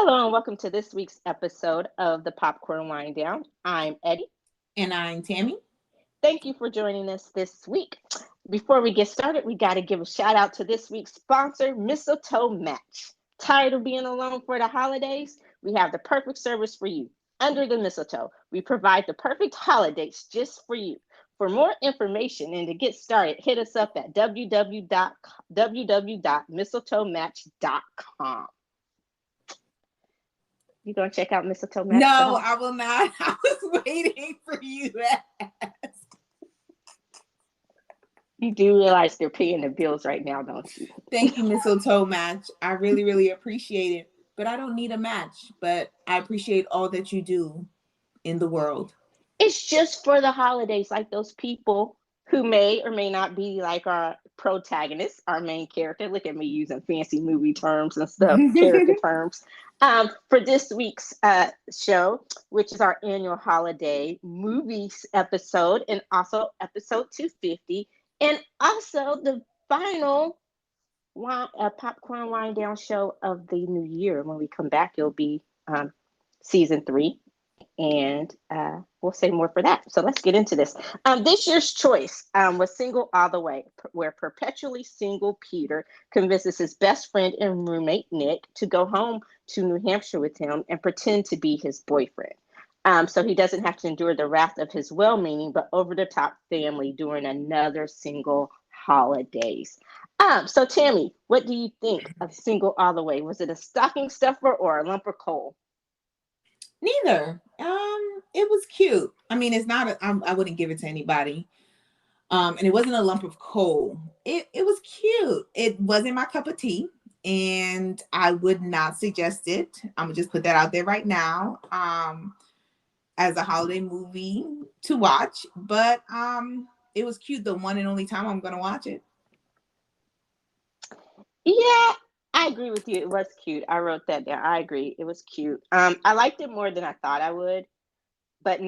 Hello and welcome to this week's episode of the Popcorn Wind Down. I'm Eddie. And I'm Tammy. Thank you for joining us this week. Before we get started, we got to give a shout out to this week's sponsor, Mistletoe Match. Tired of being alone for the holidays? We have the perfect service for you. Under the mistletoe, we provide the perfect holidays just for you. For more information and to get started, hit us up at www.mistletoematch.com. You gonna check out Mistletoe Match? No, I will not. I was waiting for you to ask. You do realize they're paying the bills right now, don't you? Thank you, Mistletoe Match. I really, really appreciate it. But I don't need a match. But I appreciate all that you do in the world. It's just for the holidays, like those people who may or may not be like our protagonist, our main character. Look at me using fancy movie terms and stuff, character terms. For this week's show, which is our annual holiday movies episode, and also episode 250, and also the final popcorn wind down show of the new year. When we come back, it'll be season 3. And we'll say more for that. So let's get into this. This year's choice was Single All the Way, where perpetually single Peter convinces his best friend and roommate Nick to go home to New Hampshire with him and pretend to be his boyfriend. So he doesn't have to endure the wrath of his well-meaning but over-the-top family during another single holidays. So Tammy, what do you think of Single All the Way? Was it a stocking stuffer or a lump of coal? Neither. It was cute. I mean, it's not. I wouldn't give it to anybody. And it wasn't a lump of coal. It was cute. It wasn't my cup of tea, and I would not suggest it. I'm gonna just put that out there right now. As a holiday movie to watch, but it was cute. The one and only time I'm gonna watch it. Yeah, I agree with you. It was cute. I wrote that down. I agree. It was cute. I liked it more than I thought I would, but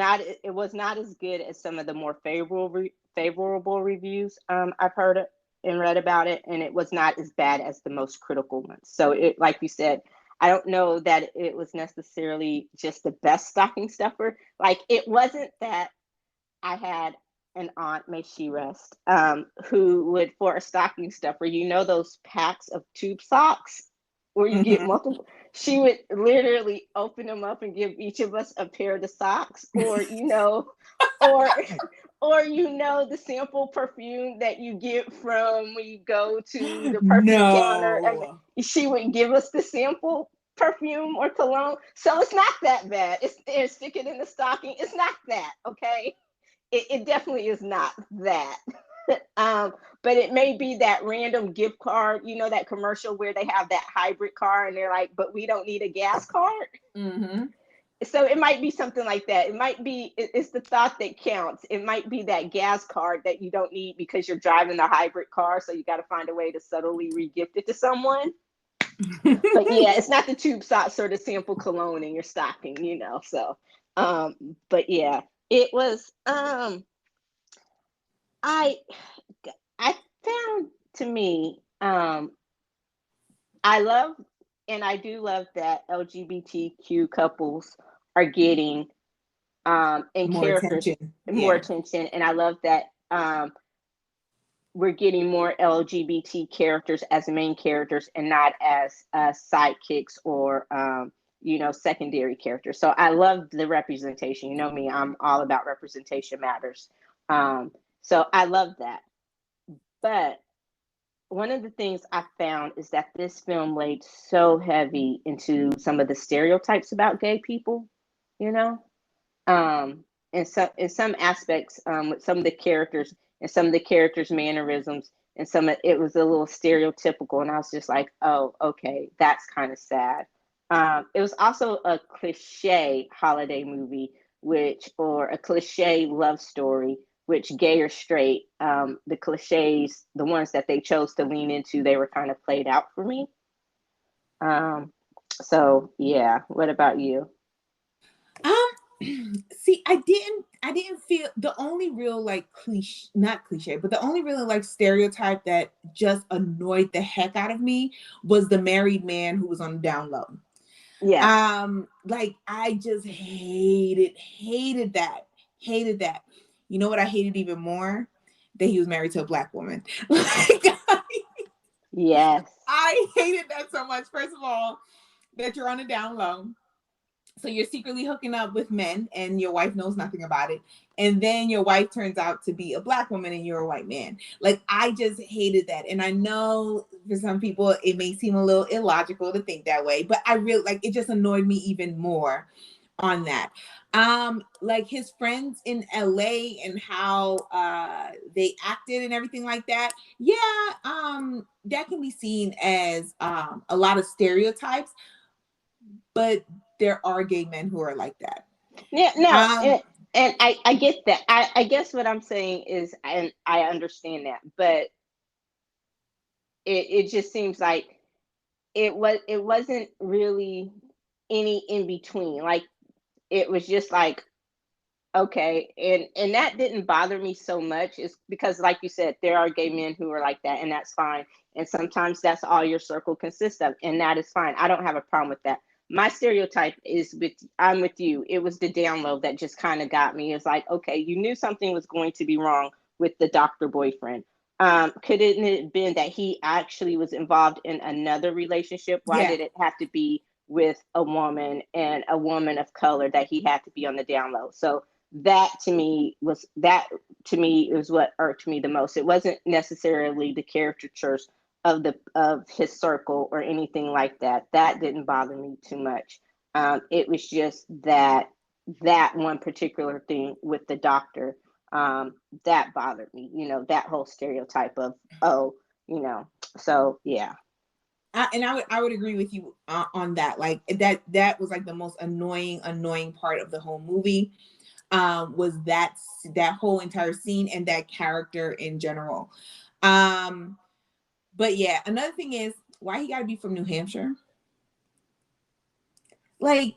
it was not as good as some of the more favorable reviews I've heard and read about it, and it was not as bad as the most critical ones. So it, like you said, I don't know that it was necessarily just the best stocking stuffer. Like, it wasn't that I had an aunt, may she rest, who would, for a stocking stuffer, those packs of tube socks where you get multiple, she would literally open them up and give each of us a pair of the socks, or the sample perfume that you get from when you go to the perfume counter, and she would give us the sample perfume or cologne. So it's not that bad. It's stick it in the stocking. It's not that, okay? It definitely is not that. But it may be that random gift card, that commercial where they have that hybrid car and they're like, but we don't need a gas card. Mm-hmm. So it might be something like that. It might be, it's the thought that counts. It might be that gas card that you don't need because you're driving the hybrid car. So you got to find a way to subtly re-gift it to someone. But yeah, it's not the tube socks or the sample cologne in your stocking, so, but yeah, it was, I found, to me, I love, and I do love that LGBTQ couples are getting and more characters attention. more attention, and I love that we're getting more LGBT characters as main characters and not as sidekicks or secondary characters. So I love the representation. You know me, I'm all about representation matters. So I love that. But one of the things I found is that this film laid so heavy into some of the stereotypes about gay people, in some aspects, with some of the characters and some of the characters' mannerisms, and it was a little stereotypical, and I was just like, oh, okay, that's kind of sad. It was also a cliche holiday movie, or a cliche love story, which, gay or straight, the cliches, the ones that they chose to lean into, they were kind of played out for me. So yeah, what about you? See, I didn't feel the only real not cliche, but the only really stereotype that just annoyed the heck out of me was the married man who was on the down low. Yes. Like I just hated that. You know what I hated even more? That he was married to a black woman. Like Yes. I hated that so much. First of all, that you're on the down low. So you're secretly hooking up with men and your wife knows nothing about it. And then your wife turns out to be a black woman and you're a white man. Like I just hated that. And I know for some people it may seem a little illogical to think that way, but I really like it just annoyed me even more on that. Like his friends in LA and how they acted and everything like that. Yeah, that can be seen as a lot of stereotypes, but there are gay men who are like that. Yeah, no, Um, and I get that. I guess what I'm saying is, and I understand that, but it just seems like it wasn't really any in between. Like it was just like okay, and that didn't bother me so much is because like you said, there are gay men who are like that, and that's fine. And sometimes that's all your circle consists of, and that is fine. I don't have a problem with that. My stereotype is with I'm with you. It was the download that just kind of got me. It's like, okay, you knew something was going to be wrong with the doctor boyfriend. Could it have been that he actually was involved in another relationship? Why yeah, did it have to be with a woman and a woman of color that he had to be on the down low? So that to me is what irked me the most. It wasn't necessarily the caricatures of his circle or anything like that. That didn't bother me too much. It was just that one particular thing with the doctor that bothered me. That whole stereotype of oh, you know. So yeah. and I would agree with you on that. Like that was like the most annoying part of the whole movie. Was that whole entire scene and that character in general. Um, but yeah, another thing is why he got to be from New Hampshire. Like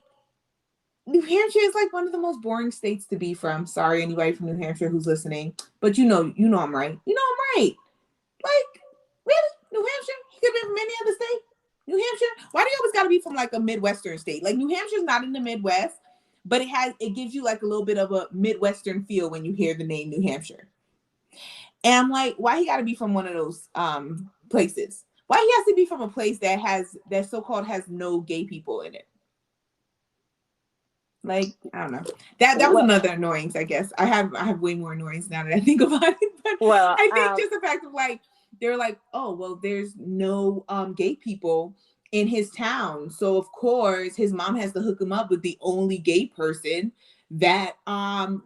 New Hampshire is like one of the most boring states to be from. Sorry, anybody from New Hampshire who's listening, but you know I'm right. You know I'm right. Like, really? New Hampshire? He could have been from any other state? New Hampshire? Why do you always gotta be from like a Midwestern state? Like New Hampshire's not in the Midwest, but it gives you like a little bit of a Midwestern feel when you hear the name New Hampshire. And I'm like, why he gotta be from one of those places? Why he has to be from a place that so-called has no gay people in it? Like, I don't know. That was Well, another annoyance, I guess. I have way more annoyance now that I think about it. But well, I think just the fact of like they're like, oh well, there's no gay people in his town. So of course his mom has to hook him up with the only gay person that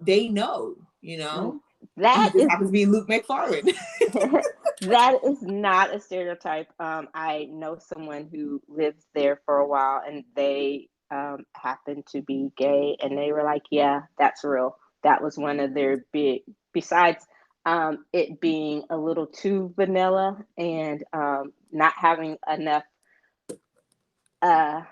they know, you know? And he that just is happens to be Luke McFarlane. that is not a stereotype. I know someone who lived there for a while, and they happened to be gay, and they were like, "Yeah, that's real." That was one of their big. Besides it being a little too vanilla and not having enough uh,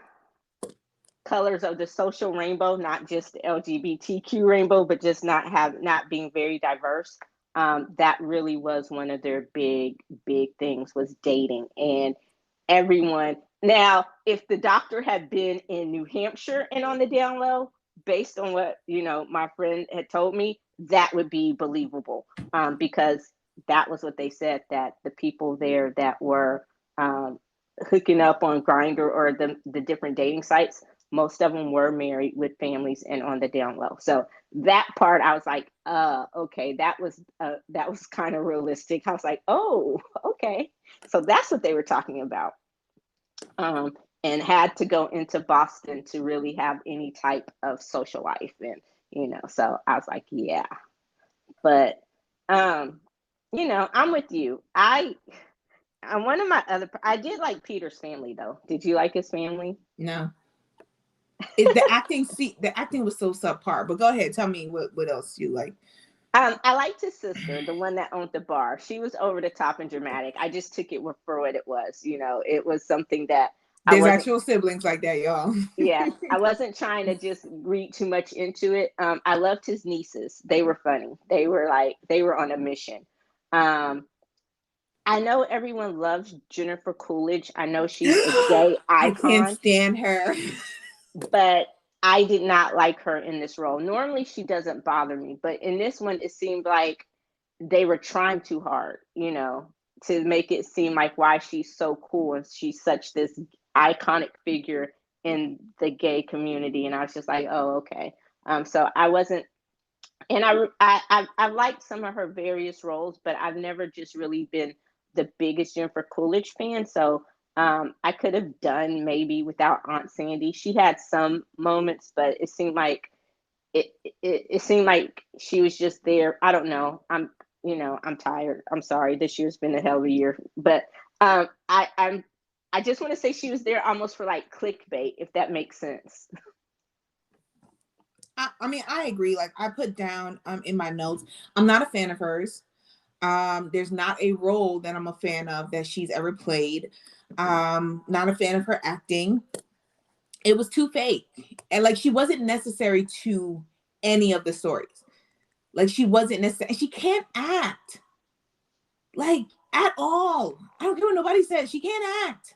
colors of the social rainbow, not just the LGBTQ rainbow, but just not being very diverse. That really was one of their big things was dating and everyone. Now, if the doctor had been in New Hampshire and on the down low, based on what my friend had told me, that would be believable because that was what they said that the people there that were um, hooking up on Grinder or the different dating sites, most of them were married with families and on the down low. So that part, I was like, okay, that was kind of realistic. I was like, oh, okay, so that's what they were talking about, um, and had to go into Boston to really have any type of social life, and so I was like, yeah, but um, I'm with you. One of my other, I did like Peter's family though. Did you like his family? No. The acting was so subpar. But go ahead, tell me what else you like. I liked his sister, the one that owned the bar. She was over the top and dramatic. I just took it for what it was. It was something that I There's wasn't. actual siblings like that, y'all. Yeah, I wasn't trying to just read too much into it. I loved his nieces. They were funny. They were on a mission. Um, I know everyone loves Jennifer Coolidge. I know she's a gay I can't icon. stand her. but I did not like her in this role. Normally, she doesn't bother me, but in this one, it seemed like they were trying too hard, to make it seem like why she's so cool and she's such this iconic figure in the gay community. And I was just like, oh, okay. So I wasn't, and I liked some of her various roles, but I've never just really been the biggest Jennifer Coolidge fan. So I could have done maybe without Aunt Sandy. She had some moments, but it seemed like it seemed like she was just there. I don't know. I'm tired. I'm sorry. This year's been a hell of a year, but I just want to say she was there almost for like clickbait, if that makes sense. I mean, I agree. Like I put down in my notes, I'm not a fan of hers. There's not a role that I'm a fan of that she's ever played. Not a fan of her acting. It was too fake. And like she wasn't necessary to any of the stories. Like she wasn't necessary. She can't act. Like at all. I don't care what nobody says. She can't act.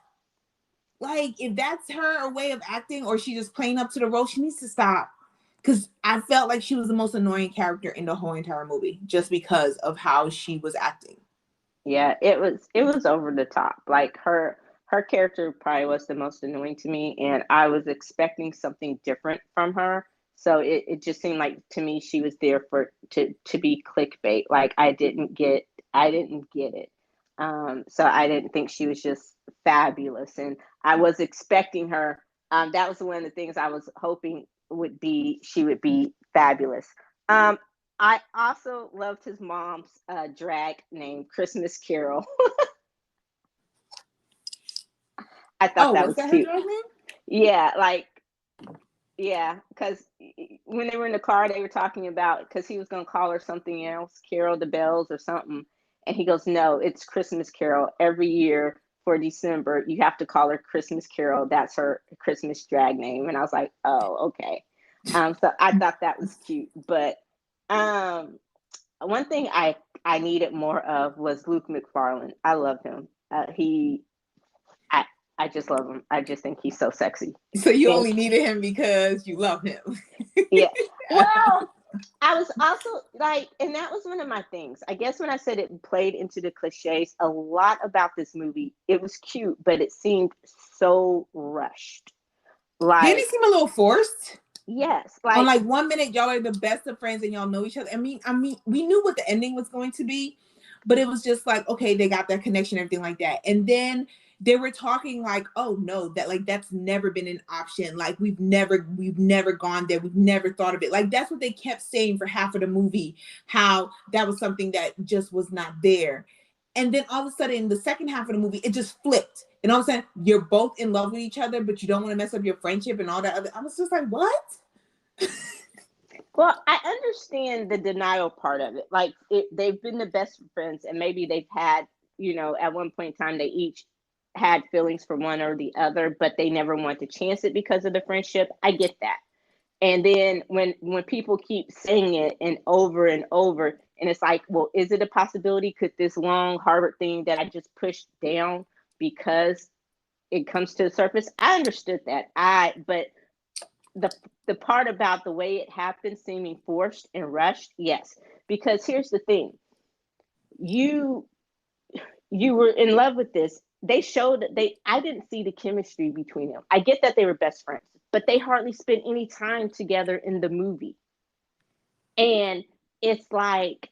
Like if that's her way of acting or she just playing up to the role, she needs to stop. Because I felt like she was the most annoying character in the whole entire movie just because of how she was acting. Yeah, it was over the top. Like her character probably was the most annoying to me, and I was expecting something different from her. So it just seemed like to me she was there to be clickbait. Like I didn't get it. So I didn't think she was just fabulous, and I was expecting her. That was one of the things I was hoping would be she would be fabulous. Um, I also loved his mom's drag name, Christmas Carol. I thought Oh, that was was that her cute. drag name? Yeah, like yeah, because when they were in the car, they were talking about because he was going to call her something else, Carol the Bells or something, and he goes, "No, it's Christmas Carol. Every year for December, you have to call her Christmas Carol. That's her Christmas drag name." And I was like, "Oh, okay." So I thought that was cute, but um, one thing I needed more of was Luke McFarlane. I love him. I I just love him. I just think he's so sexy. So you And only needed him because you love him. yeah, well, I was also like, and that was one of my things. I guess when I said it played into the cliches, a lot about this movie, it was cute, but it seemed so rushed. Didn't he Like, seem a little forced? yes, On like like one minute y'all are the best of friends and y'all know each other. I mean, we knew what the ending was going to be, but it was just like, okay, they got that connection, everything like that. And then they were talking like, oh no, that like that's never been an option. Like we've never gone there. We've never thought of it. Like that's what they kept saying for half of the movie, how that was something that just was not there. And then all of a sudden, in the second half of the movie, it just flipped. And all of a sudden, you're both in love with each other, but you don't want to mess up your friendship and all that other. I was just like, what? well, I understand the denial part of it. Like they've been the best friends, and maybe they've had, at one point in time, they each had feelings for one or the other, but they never want to chance it because of the friendship. I get that. And then when people keep saying it and over, and it's like, well, is it a possibility? Could this long Harvard thing that I just pushed down because it comes to the surface? I understood that. But the the part about the way it happened seeming forced and rushed, yes. Because here's the thing, you you were in love with this. They showed that I didn't see the chemistry between them. I get that they were best friends, but they hardly spent any time together in the movie. And it's like,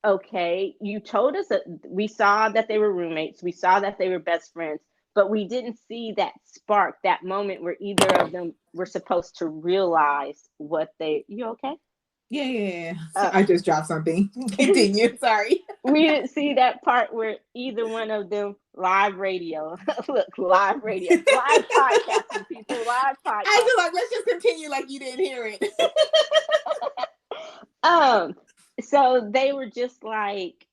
okay, you told us that we saw that they were roommates, we saw that they were best friends, but we didn't see that spark, that moment where either of them were supposed to realize what they. You okay? Yeah. Uh, I just dropped something. Continue. Sorry. we didn't see that part where either one of them live radio. Look, live radio, live podcasting, people, live I podcast. feel like let's just continue like you didn't hear it. um, so they were just like,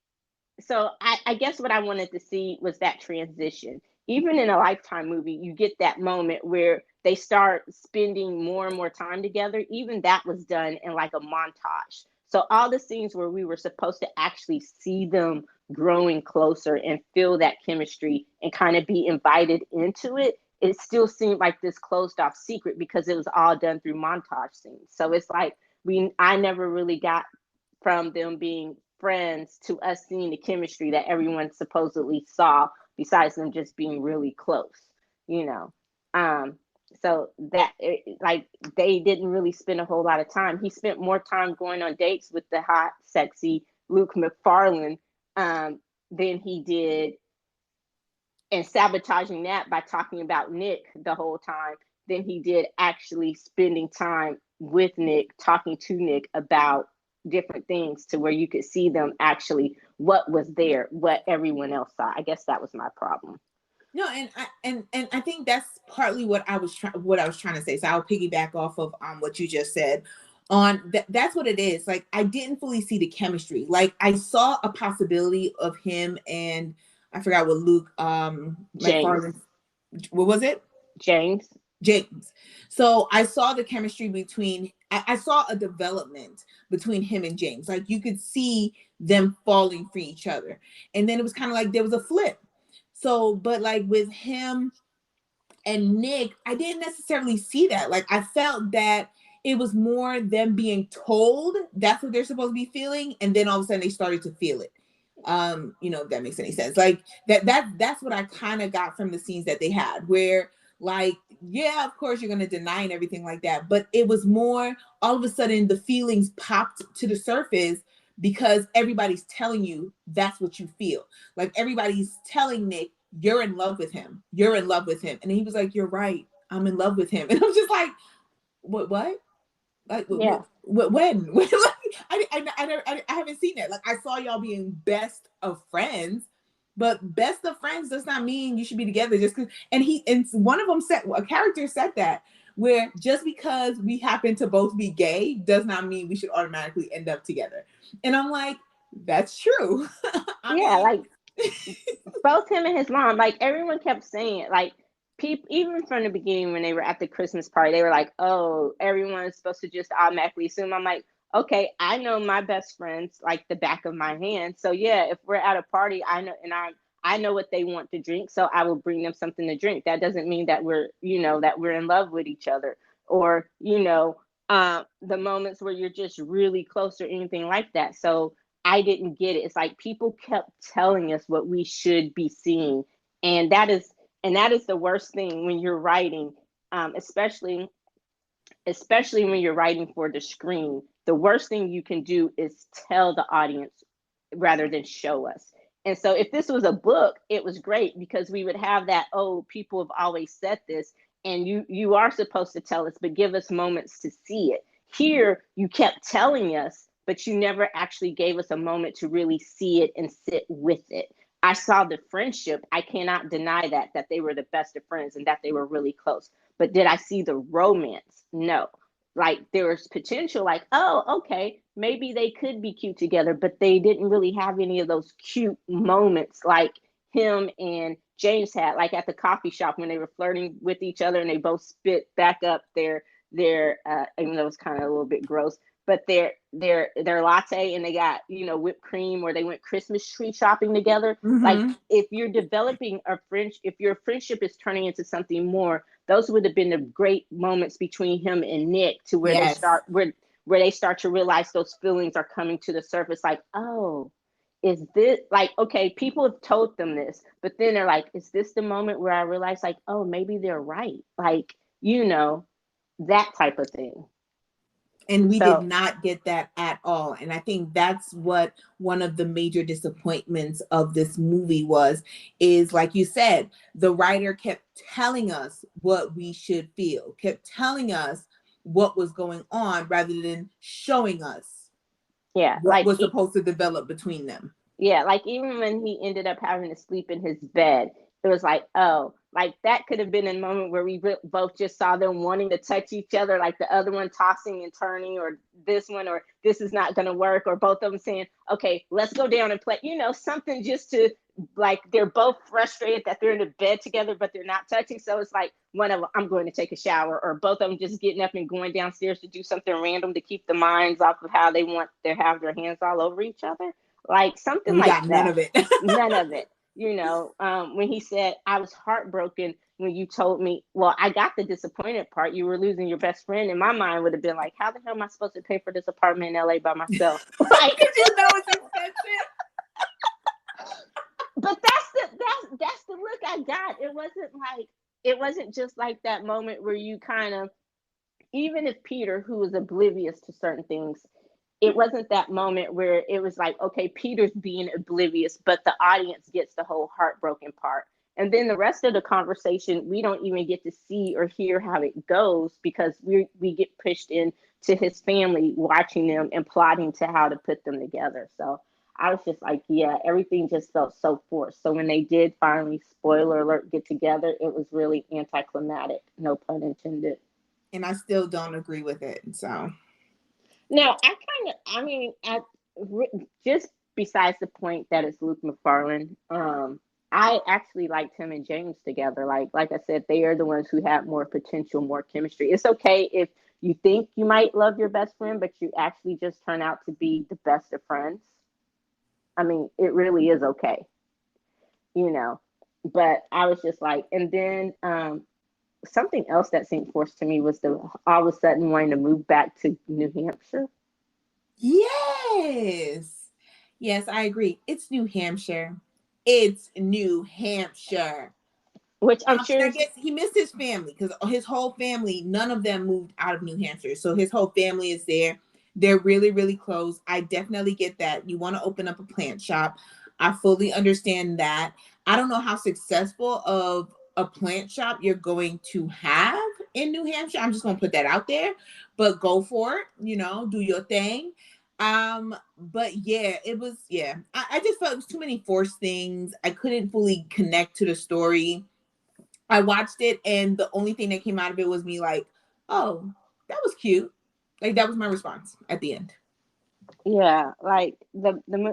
so I guess what I wanted to see was that transition. Even in a Lifetime movie, you get that moment where they start spending more and more time together. Even that was done in like a montage. So all the scenes where we were supposed to actually see them growing closer and feel that chemistry and kind of be invited into it, it still seemed like this closed off secret because it was all done through montage scenes. So it's like I never really got from them being friends to us seeing the chemistry that everyone supposedly saw, besides them just being really close, you know. So that like they didn't really spend a whole lot of time. He spent more time going on dates with the hot, sexy Luke McFarlane than he did, and sabotaging that by talking about Nick the whole time, than he did actually spending time with Nick, talking to Nick about different things, to where you could see them actually what was there, what everyone else saw. I guess that was my problem. No, and I think that's partly what I was trying to say. So I'll piggyback off of what you just said. That's what it is. Like, I didn't fully see the chemistry. Like, I saw a possibility of him and I forgot what Luke James. McFarlane, what was it? James. So I saw the chemistry between, I saw a development between him and James. Like, you could see them falling for each other. And then it was kind of like there was a flip. So, but like with him and Nick, I didn't necessarily see that. Like, I felt that it was more them being told that's what they're supposed to be feeling, and then all of a sudden they started to feel it. If that makes any sense. Like that's what I kind of got from the scenes that they had, where like, yeah, of course you're gonna deny and everything like that, but it was more all of a sudden the feelings popped to the surface because everybody's telling you that's what you feel. Like, everybody's telling Nick, you're in love with him. You're in love with him. And he was like, you're right. I'm in love with him. And I'm just like, what? Like, Yeah. when? I haven't seen that. Like, I saw y'all being best of friends, but best of friends does not mean you should be together just because. And one of them said, a character said that, where just because we happen to both be gay does not mean we should automatically end up together. And I'm like, that's true. Like both him and his mom, like everyone kept saying it. Like, people, even from the beginning when they were at the Christmas party, they were like, "Oh, everyone's supposed to just automatically assume." I'm like, okay, I know my best friends like the back of my hand. So yeah, if we're at a party, I know, and I know what they want to drink, so I will bring them something to drink. That doesn't mean that we're in love with each other, or the moments where you're just really close or anything like that. So I didn't get it. It's like people kept telling us what we should be seeing, and that is the worst thing when you're writing, especially when you're writing for the screen. The worst thing you can do is tell the audience rather than show us. And so if this was a book, it was great because we would have that, oh, people have always said this, and you are supposed to tell us, but give us moments to see it. Here, you kept telling us, but you never actually gave us a moment to really see it and sit with it. I saw the friendship. I cannot deny that they were the best of friends and that they were really close. But did I see the romance? No. Like, there was potential, like, oh, okay, maybe they could be cute together, but they didn't really have any of those cute moments like him and James had, like at the coffee shop when they were flirting with each other and they both spit back up their even though it was kind of a little bit gross, but their latte, and they got whipped cream, or they went Christmas tree shopping together. Mm-hmm. Like, if you're developing if your friendship is turning into something more, those would have been the great moments between him and Nick, to where Yes. they start to realize those feelings are coming to the surface. Like, oh, is this, like, okay, people have told them this, but then they're like, is this the moment where I realize, like, oh, maybe they're right, like, that type of thing. And we did not get that at all. And I think that's what one of the major disappointments of this movie is like you said, the writer kept telling us what we should feel, kept telling us what was going on rather than showing us what was supposed to develop between them. Yeah, like even when he ended up having to sleep in his bed, it was like, oh, like that could have been a moment where we both just saw them wanting to touch each other, like the other one tossing and turning, or this one, or this is not going to work, or both of them saying, okay, let's go down and play, something just to, like, they're both frustrated that they're in the bed together, but they're not touching. So it's like one of them, I'm going to take a shower, or both of them just getting up and going downstairs to do something random to keep the minds off of how they want to have their hands all over each other. Like something like that. None of it. None of it. When he said, I was heartbroken when you told me, well, I got the disappointed part. You were losing your best friend. And my mind would have been like, how the hell am I supposed to pay for this apartment in LA by myself? Like, Because you know it's expensive. but that's the look I got. It wasn't just like that moment where you kind of, even if Peter, who was oblivious to certain things, it wasn't that moment where it was like, okay, Peter's being oblivious, but the audience gets the whole heartbroken part. And then the rest of the conversation, we don't even get to see or hear how it goes because we get pushed in to his family, watching them and plotting to how to put them together. So I was just like, yeah, everything just felt so forced. So when they did finally, spoiler alert, get together, it was really anticlimactic, no pun intended. And I still don't agree with it. So No, just besides the point that it's Luke McFarlane, I actually liked him and James together. Like I said, they are the ones who have more potential, more chemistry. It's okay if you think you might love your best friend, but you actually just turn out to be the best of friends. I mean, it really is okay, you know. But I was just like, and then something else that seemed forced to me was the all of a sudden wanting to move back to New Hampshire. yes. Yes, I agree. It's New Hampshire. It's New Hampshire. Which I'm And sure I is, guess he missed his family because his whole family, none of them moved out of New Hampshire. So his whole family is there. They're really, really close. I definitely get that. You want to open up a plant shop. I fully understand that. I don't know how successful of a plant shop you're going to have in New Hampshire. I'm just going to put that out there, but go for it, do your thing. But yeah, it was, yeah, I just felt it was too many forced things. I couldn't fully connect to the story. I watched it, and the only thing that came out of it was me like, "Oh, that was cute." Like that was my response at the end. yeah, like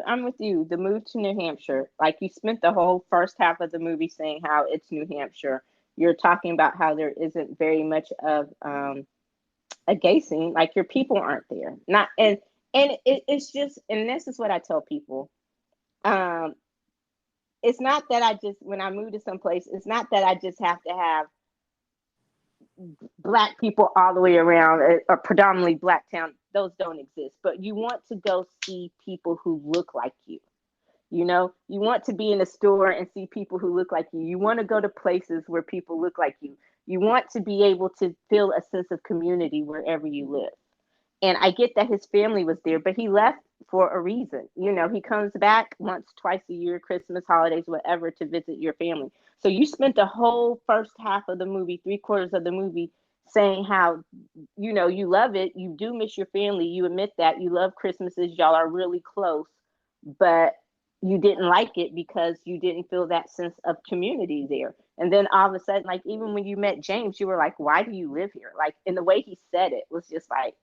I'm with you. The move to New Hampshire, like you spent the whole first half of the movie saying how it's New Hampshire. You're talking about how there isn't very much of a gay scene. Like your people aren't there. Not and it's just, and this is what I tell people. Um, it's not that I just, when I move to some place, it's not that I just have to have black people all the way around, a predominantly black town. Those don't exist, but you want to go see people who look like you. You want to be in a store and see people who look like you. You want to go to places where people look like you. You want to be able to feel a sense of community wherever you live. And I get that his family was there, but he left for a reason. He comes back once, twice a year, Christmas, holidays, whatever, to visit your family. So you spent the whole first half of the movie, three-quarters of the movie, saying how, you love it. You do miss your family. You admit that. You love Christmases. Y'all are really close. But you didn't like it because you didn't feel that sense of community there. And then all of a sudden, like, even when you met James, you were like, why do you live here? Like, in the way he said it was just like,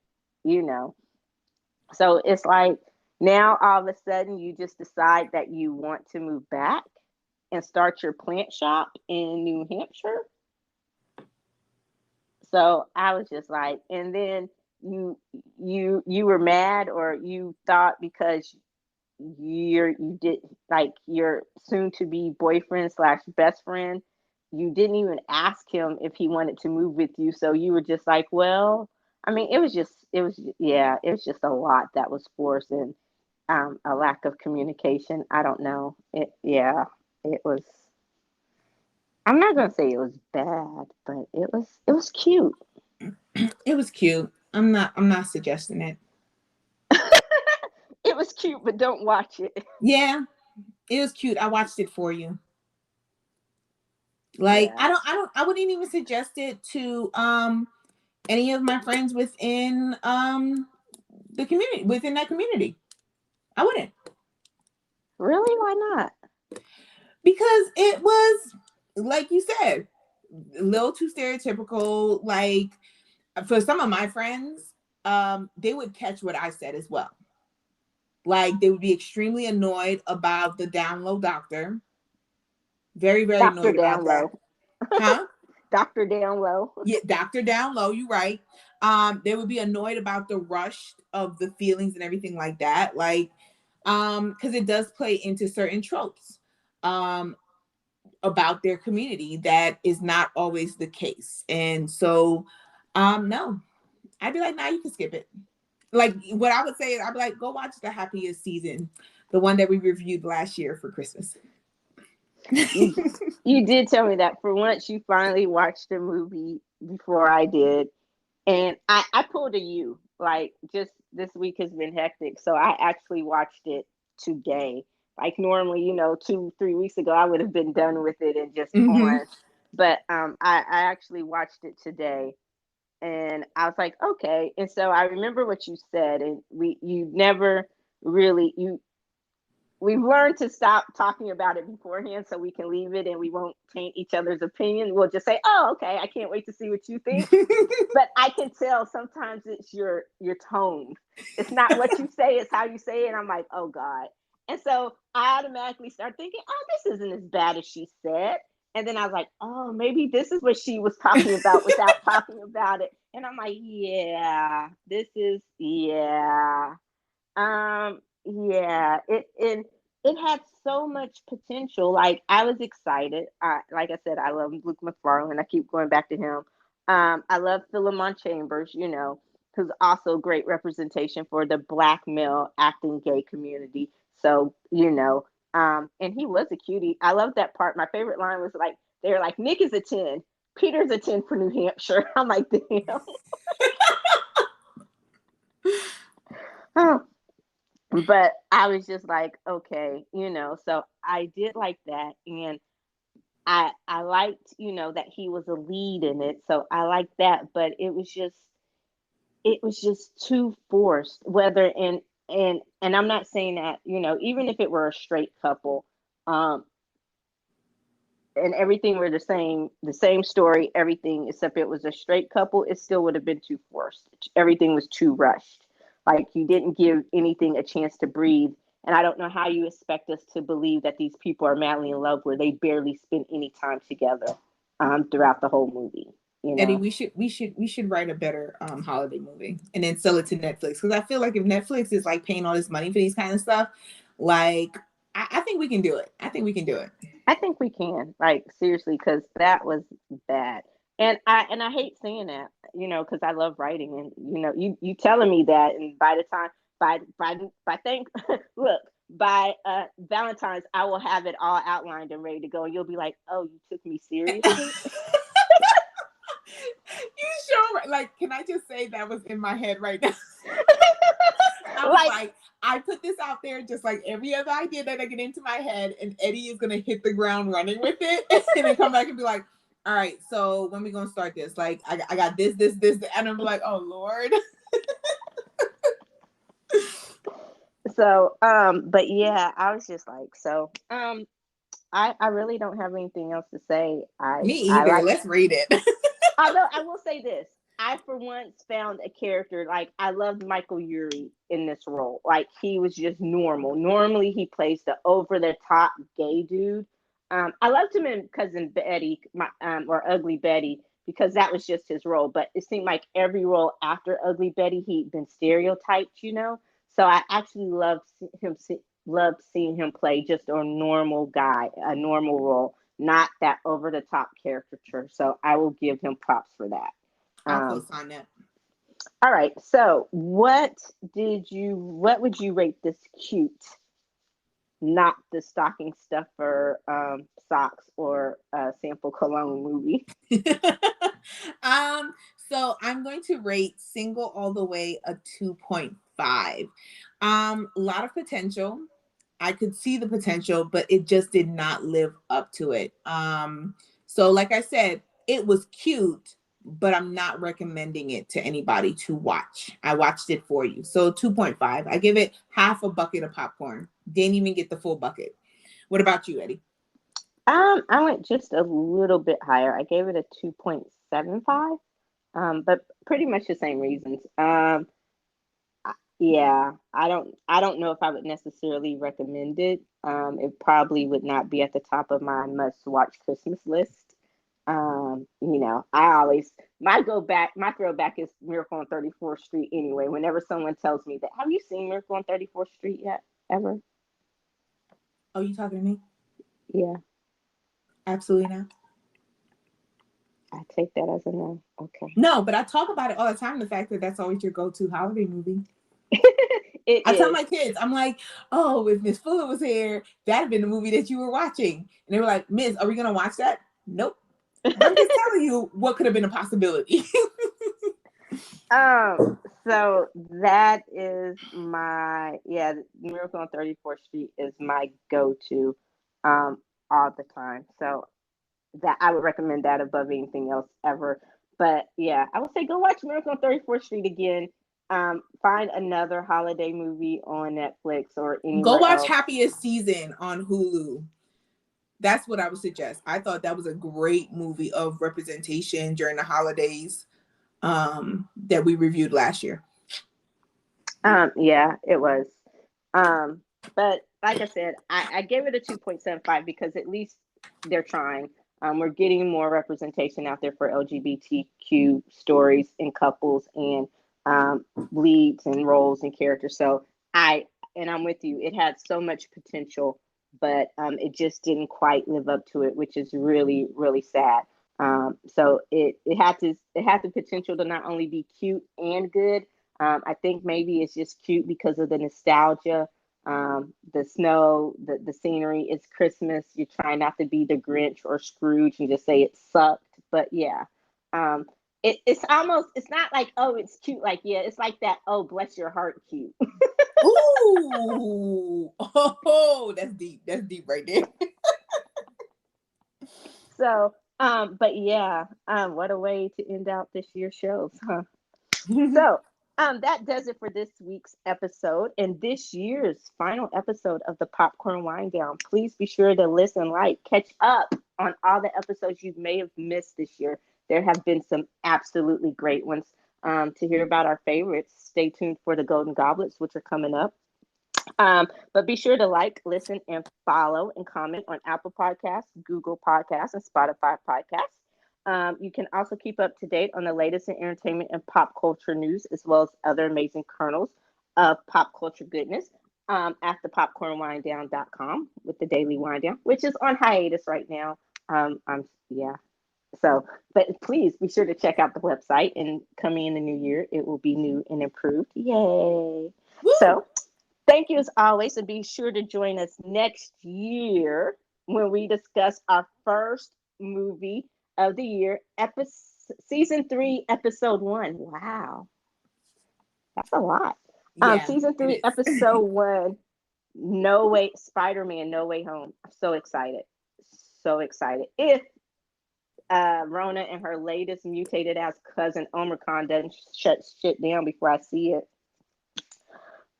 you know. So it's like now all of a sudden you just decide that you want to move back and start your plant shop in New Hampshire. So I was just like, and then you were mad, or you thought because you did, like, your soon to be boyfriend slash best friend, you didn't even ask him if he wanted to move with you. So you were just like, well, I mean, it was just a lot that was forced, and a lack of communication. I don't know. It was, I'm not gonna say it was bad, but it was cute. It was cute. I'm not suggesting it. It was cute, but don't watch it. Yeah, it was cute. I watched it for you. Like Yeah. I wouldn't even suggest it to any of my friends within the community, within that community. I wouldn't. Really? Why not? Because it was, like you said, a little too stereotypical. Like for some of my friends, they would catch what I said as well. Like they would be extremely annoyed about the down low doctor. Very, very Doctor annoyed about Down that. Low. Huh? Doctor Down Low. Yeah, Doctor Down Low, you right. They would be annoyed about the rush of the feelings and everything like that. Like, because it does play into certain tropes. Um, about their community. That is not always the case. And so, no, I'd be like, nah, you can skip it. Like what I would say is I'd be like, go watch The Happiest Season, the one that we reviewed last year for Christmas. You did tell me that for once you finally watched the movie before I did. And I pulled a you. Like, just this week has been hectic. So I actually watched it today. Like, normally, 2, 3 weeks ago, I would have been done with it and just Mm-hmm. on. But I actually watched it today. And I was like, okay. And so I remember what you said. And you never really, we've learned to stop talking about it beforehand so we can leave it and we won't taint each other's opinion. We'll just say, oh, okay, I can't wait to see what you think. But I can tell sometimes it's your tone. It's not what you say, it's how you say it. And I'm like, oh God. And so I automatically start thinking, oh, this isn't as bad as she said. And then I was like, oh, maybe this is what she was talking about without talking about it. And I'm like, yeah, this is, yeah. Yeah, it had so much potential. Like, I was excited. Like I said, I love Luke McFarlane. I keep going back to him. I love Philemon Chambers, who's also great representation for the Black male acting gay community. So, and he was a cutie. I love that part. My favorite line was like, they're like, Nick is a 10, Peter's a 10 for New Hampshire. I'm like, damn. But I was just like, okay, so I did like that. And I liked, that he was a lead in it. So I liked that, but it was just too forced. Whether and I'm not saying that, even if it were a straight couple, um, and everything were the same story, everything except it was a straight couple, it still would have been too forced. Everything was too rushed. Like, you didn't give anything a chance to breathe. And I don't know how you expect us to believe that these people are madly in love where they barely spend any time together throughout the whole movie. You Eddie, know, we should write a better holiday movie and then sell it to Netflix, because I feel like if Netflix is like paying all this money for these kind of stuff, like I think we can do it. I think we can do it. I think we can, like, seriously, because that was bad. And I hate saying that, because I love writing, and you telling me that, and by the time by thank look, by Valentine's, I will have it all outlined and ready to go, and you'll be like, oh, you took me seriously. You sure? Like, can I just say that was in my head right now? I was Like, like, I put this out there just like every other idea that I get into my head, and Eddie is gonna hit the ground running with it, and then come back and be like, "All right, so when we gonna start this? Like, I got this," and I'm like, "Oh Lord." so, but yeah, I was just like, so, I really don't have anything else to say. I Me I either. like Let's read it. Although I will say this, I for once found a character, like, I loved Michael Urie in this role. Like, he was just normal. Normally he plays the over the top gay dude. I loved him in Cousin Betty, or Ugly Betty, because that was just his role. But it seemed like every role after Ugly Betty, he'd been stereotyped. So I actually loved seeing him play just a normal guy, a normal role, not that over the top caricature. So I will give him props for that. I'll Um, co-sign that. all right. So what would you rate this cute, not the stocking stuffer, socks or sample cologne movie? um, so I'm going to rate Single All the Way a 2.5. A lot of potential. I could see the potential, but it just did not live up to it. So like I said, it was cute, but I'm not recommending it to anybody to watch. I watched it for you. So 2.5. I give it half a bucket of popcorn. Didn't even get the full bucket. What about you, Eddie? I went just a little bit higher. I gave it a 2.75. But pretty much the same reasons. Yeah, I don't know if I would necessarily recommend it. It probably would not be at the top of my must watch Christmas list. I always my throwback is Miracle on 34th Street anyway. Whenever someone tells me that, have you seen Miracle on 34th Street yet? Ever? Oh, you talking to me? Yeah. Absolutely not. I take that as a no. Okay. No, but I talk about it all the time. The fact that that's always your go-to holiday movie. It I tell is. my kids, I'm like, oh, if Miss Fuller was here, that'd been the movie that you were watching. And they were like, Miss, are we gonna watch that? Nope. I'm just telling you what could have been a possibility. So that is my Miracle on 34th Street is my go-to all the time. So that I would recommend that above anything else ever. But yeah, I would say go watch Miracle on 34th Street again. Find another holiday movie on Netflix or Go anywhere watch else. Happiest Season on Hulu. That's what I would suggest. I thought that was a great movie of representation during the holidays that we reviewed last year. Yeah, it was. But like I said, I gave it a 2.75 because at least they're trying. We're getting more representation out there for LGBTQ stories and couples and leads and roles and characters. So I'm with you. It had so much potential, but it just didn't quite live up to it, which is really, really sad. So it had the potential to not only be cute and good. I think maybe it's just cute because of the nostalgia, the snow, the scenery. It's Christmas. You're trying not to be the Grinch or Scrooge and just say it sucked. But yeah, it's almost, it's not like, oh, it's cute. Like, yeah, it's like that, oh, bless your heart cute. Ooh, oh, that's deep. That's deep right there. So, but yeah, what a way to end out this year's shows, huh? So, that does it for this week's episode and this year's final episode of the Popcorn Wind Down. Please be sure to listen, catch up on all the episodes you may have missed this year. There have been some absolutely great ones. To hear about our favorites, stay tuned for the Golden Goblets, which are coming up. But be sure to listen, and follow and comment on Apple Podcasts, Google Podcasts, and Spotify Podcasts. You can also keep up to date on the latest in entertainment and pop culture news, as well as other amazing kernels of pop culture goodness at thepopcornwinddown.com with the Daily Wind Down, which is on hiatus right now. Yeah. So, but please be sure to check out the website, and coming in the new year, it will be new and improved. Yay! Woo! So, thank you as always, and be sure to join us next year when we discuss our first movie of the year, season 3, episode 1. Wow, that's a lot. Yeah, Season it 3, is. episode 1. No Way, Spider-Man, No Way Home. I'm so excited, so excited. If Rona and her latest mutated ass cousin Omicron doesn't shut shit down before I see it.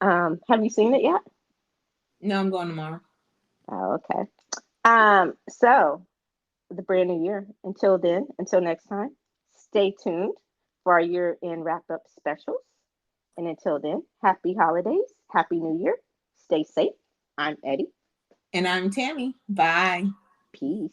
Have you seen it yet? No, I'm going tomorrow. Oh, okay. So the brand new year. Until then, until next time, stay tuned for our year-end wrap-up specials. And until then, happy holidays, happy new year. Stay safe. I'm Eddie. And I'm Tammy. Bye. Peace.